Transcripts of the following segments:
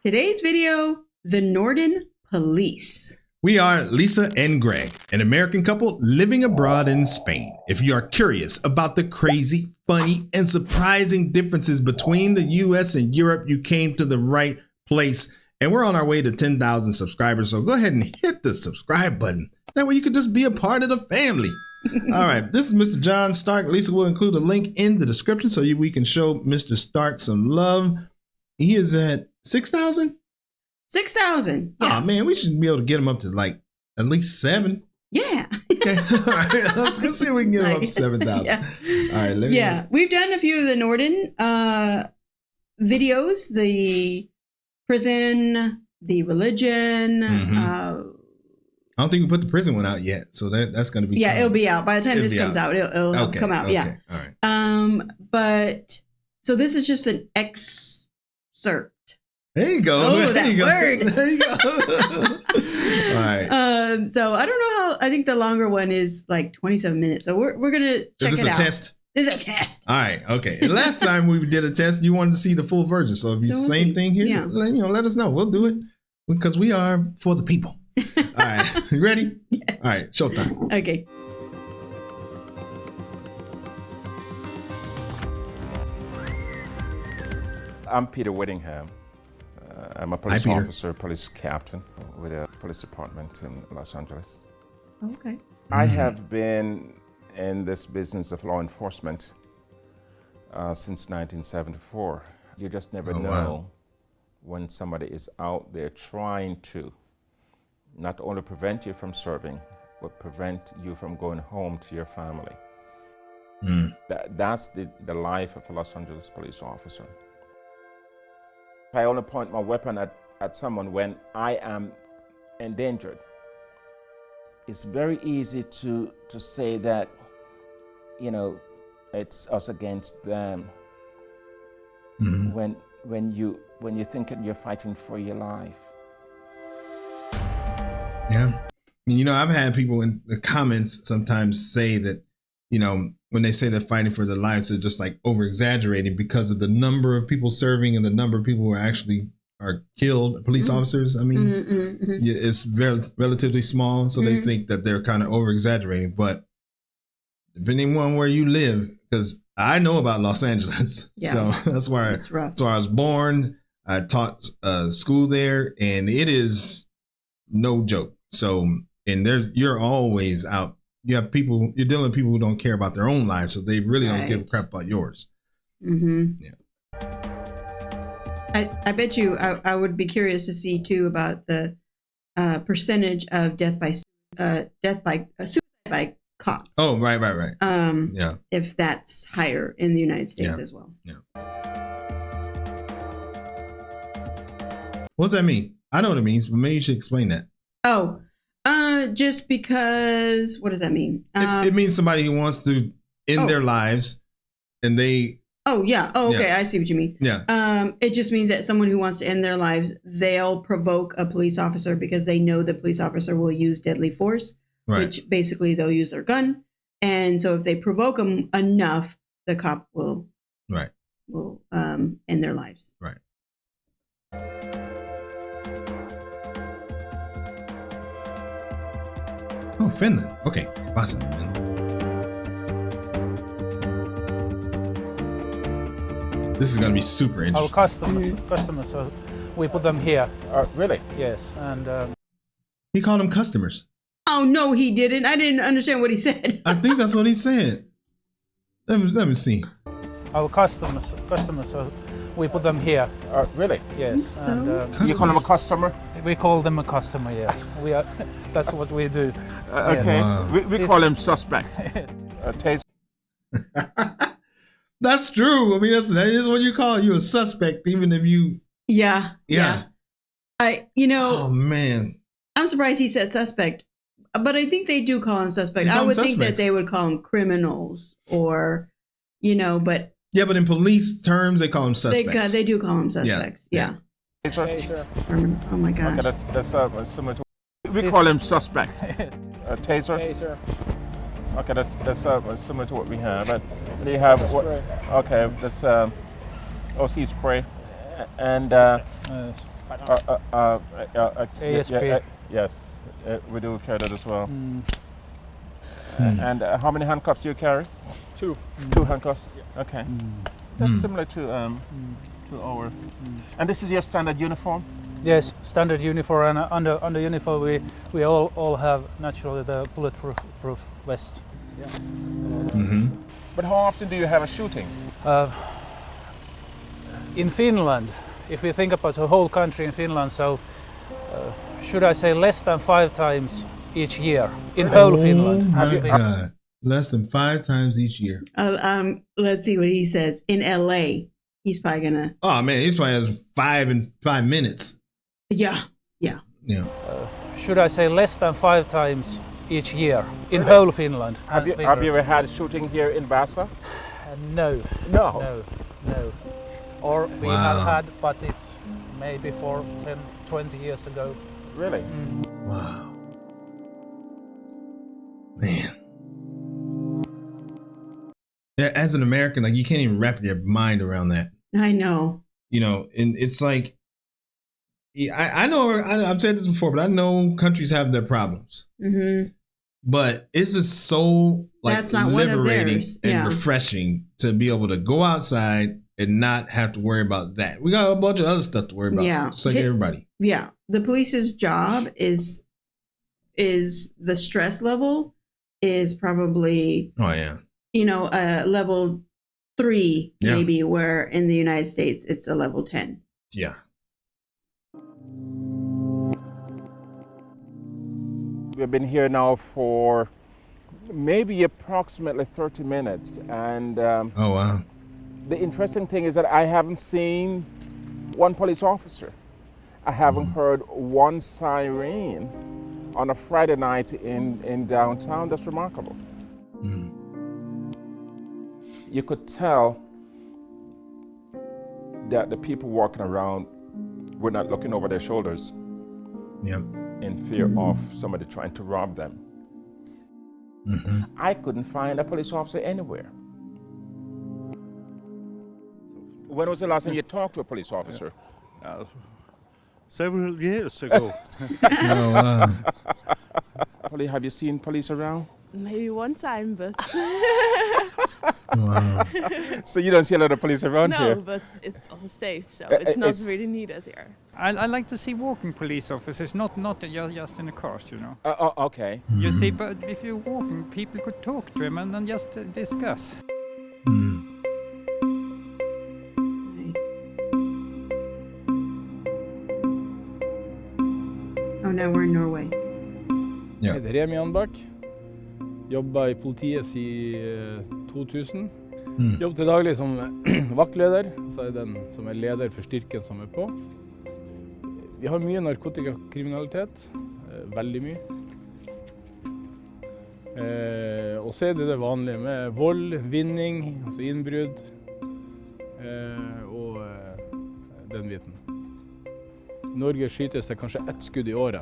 Today's video, the Norden police. We are Lisa and Greg, an American couple living abroad in Spain. If you are curious about the crazy, funny, and surprising differences between the U.S. and Europe, you came to the right place. And we're on our way to 10,000 subscribers, so go ahead and hit the subscribe button. That way you can just be a part of the family. All right, this is Mr. John Stark. Lisa will include a link in the description so we can show Mr. Stark some love. He is at 6,000? 6,000. Yeah. Oh, man, we should be able to get him up to like at least 7. Yeah. Okay. All right. Let's see if we can get him up to 7,000. Yeah. All right. We've done a few of the Norden videos, the prison, the religion. I don't think we put the prison one out yet, so that's going to be. Yeah, it'll be out by the time this comes out. It'll come out. Okay. Yeah. All right. But so this is just an excerpt. There you go. Oh, that word. There you go. All right. So I don't know how. I think the longer one is like 27 minutes. So we're gonna check it out. Is this a test? This is a test. All right. Okay. And last time we did a test, you wanted to see the full version. So if you same thing here, let us know. We'll do it because we are for the people. All right. You ready? Yes. All right. Showtime. Okay. I'm Peter Whittingham. I'm a police officer, police captain with a police department in Los Angeles. Okay. I have been in this business of law enforcement since 1974. You just never know when somebody is out there trying to not only prevent you from serving, but prevent you from going home to your family. That's the life of a Los Angeles police officer. I only point my weapon at someone when I am endangered. It's very easy to say that, you know, it's us against them. When you think you're fighting for your life. Yeah. You know, I've had people in the comments sometimes say that, you know, when they say they're fighting for their lives, they're just like over exaggerating because of the number of people serving and the number of people who are killed, police officers. I mean, it's relatively small. So they think that they're kind of over exaggerating. But depending on where you live, because I know about Los Angeles. So that's where I was born. I taught school there, and it is no joke. So, and you're always out. You're dealing with people who don't care about their own lives, so they really don't give a crap about yours. Yeah. I bet you I would be curious to see too about the percentage of death by suicide by cop. Oh, right. If that's higher in the United States as well. Yeah. What does that mean? I know what it means, but maybe you should explain that. Oh, just because, what does that mean? It means somebody who wants to end their lives and they... Oh, yeah. Oh, okay. I see what you mean. Yeah. It just means that someone who wants to end their lives, they'll provoke a police officer because they know the police officer will use deadly force, which basically they'll use their gun. And so if they provoke them enough, the cop will end their lives. Right. Oh, Finland. Okay. Awesome, man. This is going to be super interesting. Our customers, so we put them here. Really? Yes, and... He called them customers. Oh, no, he didn't. I didn't understand what he said. I think that's what he said. Let me see. Our customers, so we put them here. Really? Yes, and... you call them a customer? We call them a customer, yes. That's what we do. Okay, Wow. we call him suspect. Taser. That's true. I mean, that is what you call you a suspect, even if you... Yeah. Oh, man. I'm surprised he said suspect, but I think they do call him suspect. I would think that they would call him criminals or, but... Yeah, but in police terms, they call them suspects. They do call them suspects. Yeah. Oh my gosh. Okay, that's similar to... We call him suspect. Tasers. Taser. Okay, that's similar to what we have. But they have what? Okay, that's OC spray, and ASP. Yes, we do carry that as well. And how many handcuffs do you carry? 2. 2 handcuffs. Okay. That's similar to our. And this is your standard uniform. Yes, standard uniform, and under uniform we all have naturally the bulletproof vest. Yes. But how often do you have a shooting? In Finland, if we think about the whole country in Finland, so should I say less than 5 times each year in whole Finland? Oh my God. Less than 5 times each year. Let's see what he says. In LA, he's probably gonna. Oh man, he's probably has 5 in 5 minutes. Yeah. Should I say less than 5 times each year in whole Finland? Have you ever had a shooting here in Vasa? No. No. Or we have had, but it's maybe 10, 20 years ago. Really? Wow. Man. Yeah, as an American, like you can't even wrap your mind around that. I know. You know, and it's like, I know, I've said this before, but I know countries have their problems. But it's just so like That's not liberating and yeah. refreshing to be able to go outside and not have to worry about that. We got a bunch of other stuff to worry about. Yeah. Just like everybody. Yeah. The police's job is the stress level is probably, Oh yeah. level 3 Yeah. maybe, where in the United States it's a level 10. Yeah. We've been here now for maybe approximately 30 minutes, and Oh wow. the interesting thing is that I haven't seen one police officer. I haven't heard one siren on a Friday night in downtown. That's remarkable. You could tell that the people walking around were not looking over their shoulders Yeah. in fear of somebody trying to rob them. I couldn't find a police officer anywhere. When was the last time you talked to a police officer? Several years ago. Oh wow. Have you seen police around? Maybe one time, but Wow. So you don't see a lot of police around no, here? but it's also safe, so it's not it's- really needed here. I like to see walking police officers, not just in the cars, you know. Okay. You see, but if you're walking, people could talk to him and then just discuss. Nice. Oh, now we're in Norway. Ja. Jeg heter Remi Anbakk. Jobba i politiet siden 2000. Jobber til daglig som vaktleder, så er jeg den som er leder for styrken som er på. Vi har mye narkotikakriminalitet, veldig mye. Og så er det vanlige med vold, vinning, altså innbrudd, og den biten. I Norge skytes det kanskje 1 skudd i året.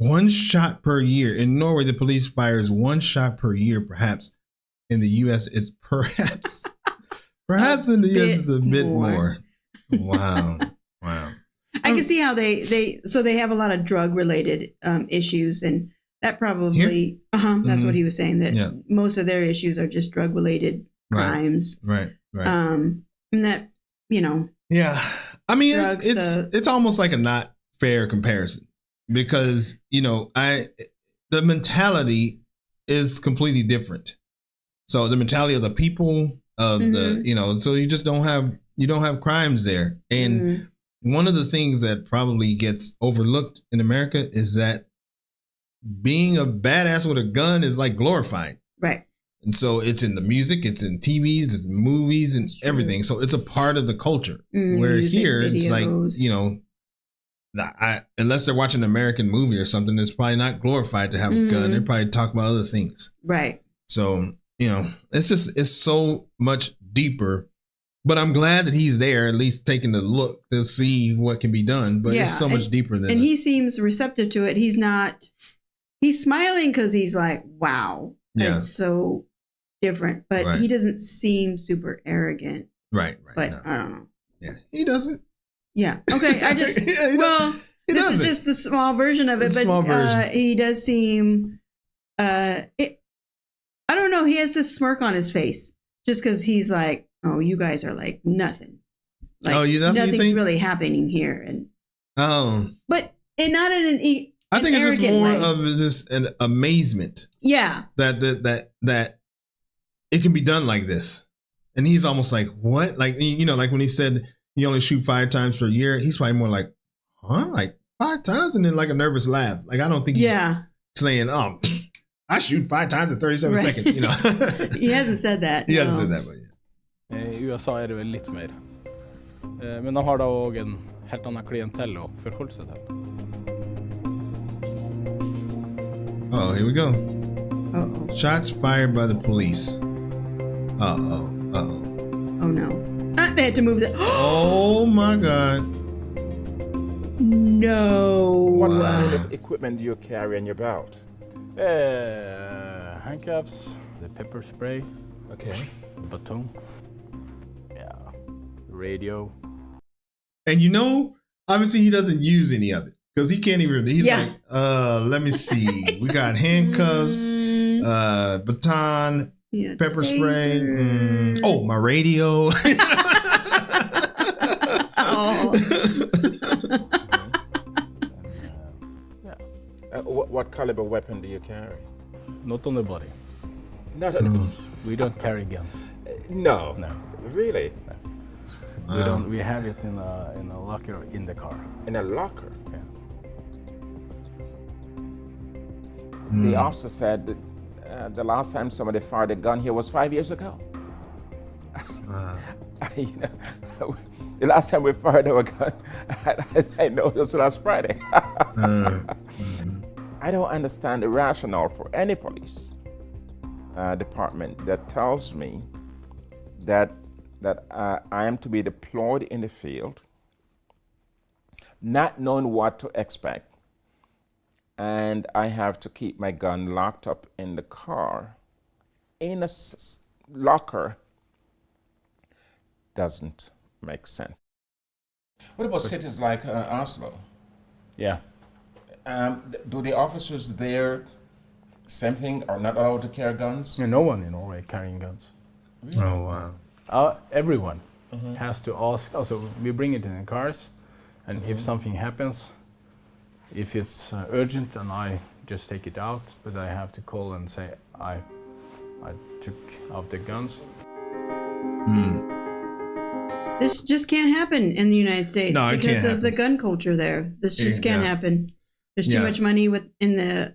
1 shot per year. In Norway, the police fires 1 shot per year, perhaps. In the U.S., it's perhaps in the U.S. it's a bit more. Wow. I can see how they have a lot of drug related issues, and that probably that's what he was saying, that most of their issues are just drug related crimes. Right. And that, Yeah. I mean, drugs, it's almost like a not fair comparison because, the mentality is completely different. So the mentality of the people of the, so you just don't have crimes there. And one of the things that probably gets overlooked in America is that being a badass with a gun is like glorified. Right. And so it's in the music, it's in TVs, it's in movies and everything. So it's a part of the culture. Where music, here it's like, videos. unless they're watching an American movie or something, it's probably not glorified to have a gun. They're probably talking about other things. Right. So, it's so much deeper. But I'm glad that he's there, at least taking a look to see what can be done. But it's so much deeper than that. And he seems receptive to it. He's smiling because he's like, wow, that's so different. But he doesn't seem super arrogant. Right. But no. I don't know. Yeah, he doesn't. Yeah. Okay. I just this is just the small version of it, but he does seem. I don't know. He has this smirk on his face just because he's like, "Oh, you guys are like nothing. Like, nothing's really happening here." And but not in an. I think it's just more way. of just an amazement. Yeah. That it can be done like this, and he's almost like, "What?" Like like when he said you only shoot 5 times per year, he's probably more like, "Huh? Like 5 times?" And then like a nervous laugh. Like I don't think he's saying, "Oh, I shoot 5 times in 37 seconds." He hasn't said that. He hasn't said that, but yeah. I USA det vel litt mer. Men de har da også en helt annen klientell å forholde seg til. Oh, here we go. Uh-oh. Shots fired by the police. Uh-oh. Oh, no. They had to move that. Oh, my God. No. What kind of equipment do you carry in your belt? Handcuffs, the pepper spray. Okay. The baton. Yeah. Radio. And obviously he doesn't use any of it. Because he can't even, he's like, let me see. We got handcuffs, baton, pepper spray. Oh, my radio. What caliber weapon do you carry? Not on the body. Not on the body. We don't carry guns. No. Really? No. We don't. We have it in a locker in the car. In a locker? Yeah. The officer said that the last time somebody fired a gun here was 5 years ago. The last time we fired our gun, I know it was last Friday. I don't understand the rationale for any police department that tells me that I am to be deployed in the field, not knowing what to expect, and I have to keep my gun locked up in the car, in a locker. Doesn't make sense. What about cities like Oslo? Yeah. Do the officers there, same thing, are not allowed to carry guns? No one in Norway carrying guns. Really? Oh, wow. Everyone has to ask. Also, we bring it in the cars, and if something happens, if it's urgent, then I just take it out. But I have to call and say I took out the guns. This just can't happen in the United States because of happen. the gun culture there. This just can't happen. There's too much money in the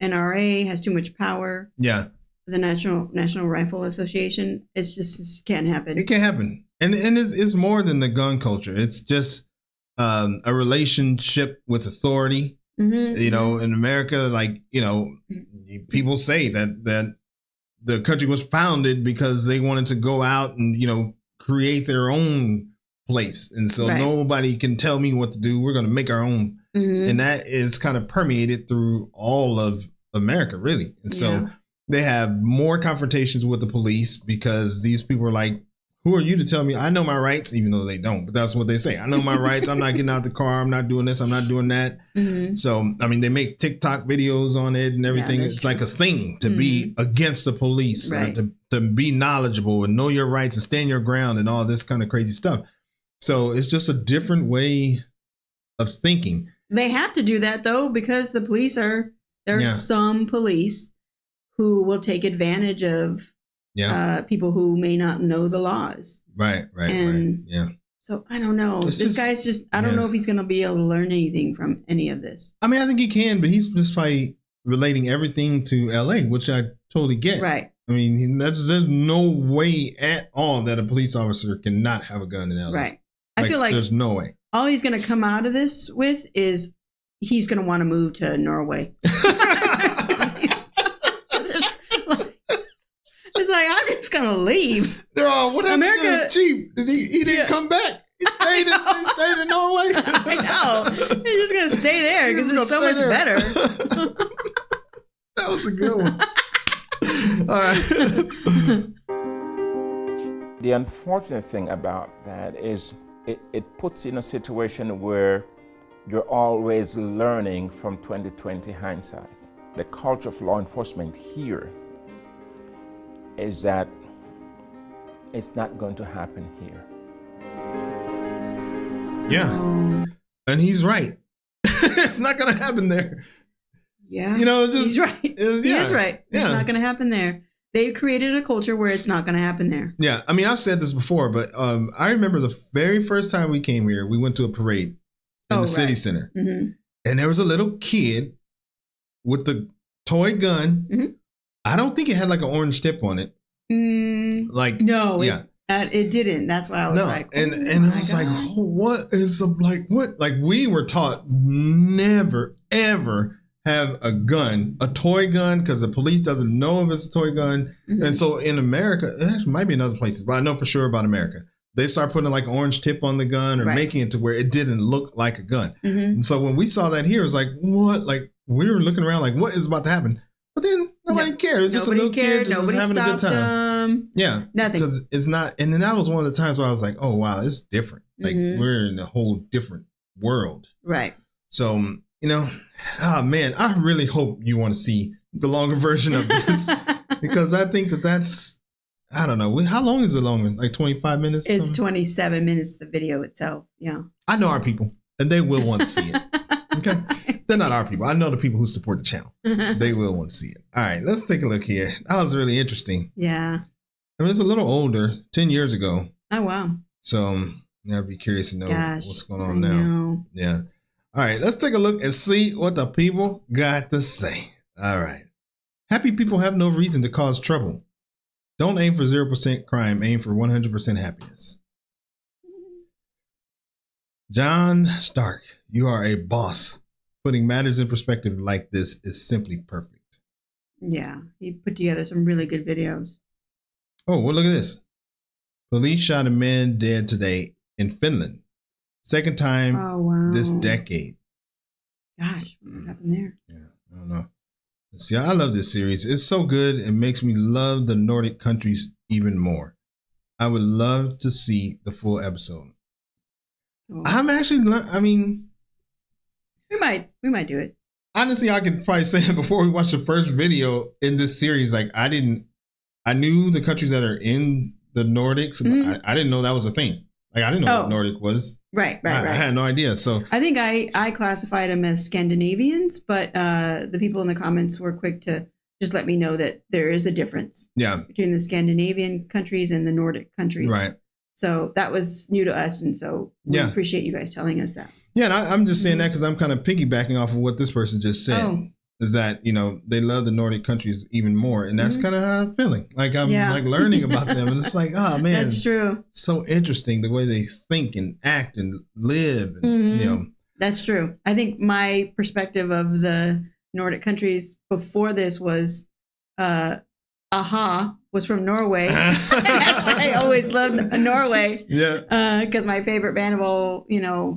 NRA, has too much power. Yeah. The National Rifle Association. It just can't happen. It can't happen. And it's more than the gun culture. It's just a relationship with authority. Mm-hmm. In America, people say that the country was founded because they wanted to go out and, create their own place. And so nobody can tell me what to do. We're going to make our own. Mm-hmm. And that is kind of permeated through all of America, really. And so they have more confrontations with the police because these people are like, who are you to tell me? I know my rights, even though they don't. But that's what they say. I know my rights. I'm not getting out the car. I'm not doing this. I'm not doing that. Mm-hmm. So, they make TikTok videos on it and everything. It's true. Like a thing to be against the police, to be knowledgeable and know your rights and stand your ground and all this kind of crazy stuff. So it's just a different way of thinking. They have to do that, though, because the police there are some police who will take advantage of people who may not know the laws. Right. Yeah. So I don't know. This guy's just, I don't know if he's going to be able to learn anything from any of this. I think he can, but he's just probably relating everything to LA, which I totally get. Right. There's no way at all that a police officer cannot have a gun in LA. Right. I feel like there's no way. All he's going to come out of this with is he's going to want to move to Norway. It's like, I'm just going to leave. They're all, what happened to the chief? He didn't come back. He stayed in Norway. I know. He's just going to stay there because it's so much better. That was a good one. All right. The unfortunate thing about that is it puts you in a situation where you're always learning from 2020 hindsight. The culture of law enforcement here is that it's not going to happen here. Yeah. And he's right. It's not going to happen there. Yeah. You know, just, he's right. He is right. It's Yeah. not going to happen there. They've created a culture where it's not going to happen there. Yeah. I mean, I've said this before, but I remember the very first time we came here, we went to a parade in the city center. Mm-hmm. And there was a little kid with the toy gun. Mm-hmm. I don't think it had like an orange tip on it. Like, no, yeah. It didn't. That's why I was like, and I was like, what is what? Like, we were taught never, ever have a gun, a toy gun, because the police doesn't know if it's a toy gun. Mm-hmm. And so in America, it actually might be in other places, but I know for sure about America. They start putting like an orange tip on the gun or making it to where it didn't look like a gun. Mm-hmm. And so when we saw that here, it was like, what? Like, we were looking around like, what is about to happen? But then nobody cared. It was just a little kid just having a good time. Yeah. Nothing. Because it's not, and then that was one of the times where I was like, oh, wow, it's different. Like, we're in a whole different world. Right. So, you know, oh man, I really hope you want to see the longer version of this because I think that's, I don't know. How long is it longer? Like 25 minutes? It's 27 minutes, the video itself. Yeah. I know our people and they will want to see it. Okay. They're not our people. I know the people who support the channel. They will want to see it. All right, let's take a look here. That was really interesting. Yeah. I mean, it's a little older, 10 years ago. Oh, wow. So I'd be curious to know what's going on now. Yeah. All right, let's take a look and see what the people got to say. All right. Happy people have no reason to cause trouble. Don't aim for 0% crime. Aim for 100% happiness. John Stark, you are a boss. Putting matters in perspective like this is simply perfect. Yeah, he put together some really good videos. Oh, well, look at this. Police shot a man dead today in Finland. Second time this decade. Gosh, what happened there? Yeah, I don't know. See, I love this series. It's so good. It makes me love the Nordic countries even more. I would love to see the full episode. Oh. I'm actually, I mean, we might do it. Honestly, I could probably say it before we watched the first video in this series. Like, I knew the countries that are in the Nordics. But I didn't know that was a thing. Like, I didn't know what Nordic was. Right. I had no idea. So I think I classified them as Scandinavians, but the people in the comments were quick to just let me know that there is a difference. Yeah. Between the Scandinavian countries and the Nordic countries. Right. So that was new to us, and so we appreciate you guys telling us that. Yeah, and I'm just saying that because I'm kind of piggybacking off of what this person just said. Oh. Is that, you know, they love the Nordic countries even more. And that's kind of how I'm feeling. Like, I'm like learning about them. And it's like, oh, man. That's true. So interesting the way they think and act and live. And, you know. That's true. I think my perspective of the Nordic countries before this was Aha was from Norway. That's why I always loved Norway. Yeah. Because my favorite band of all,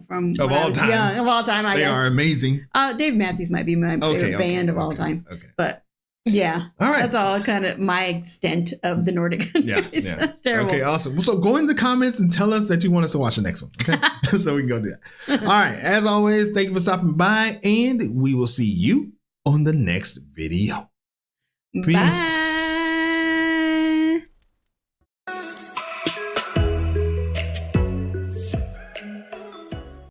from of all time. Young, of all time, I guess. They are amazing. Dave Matthews might be my favorite band of all time. Okay. But yeah. All right. That's all kind of my extent of the Nordic countries. Yeah. That's terrible. Okay, awesome. So go in the comments and tell us that you want us to watch the next one. Okay. So we can go do that. All right. As always, thank you for stopping by, and we will see you on the next video. Peace. Bye.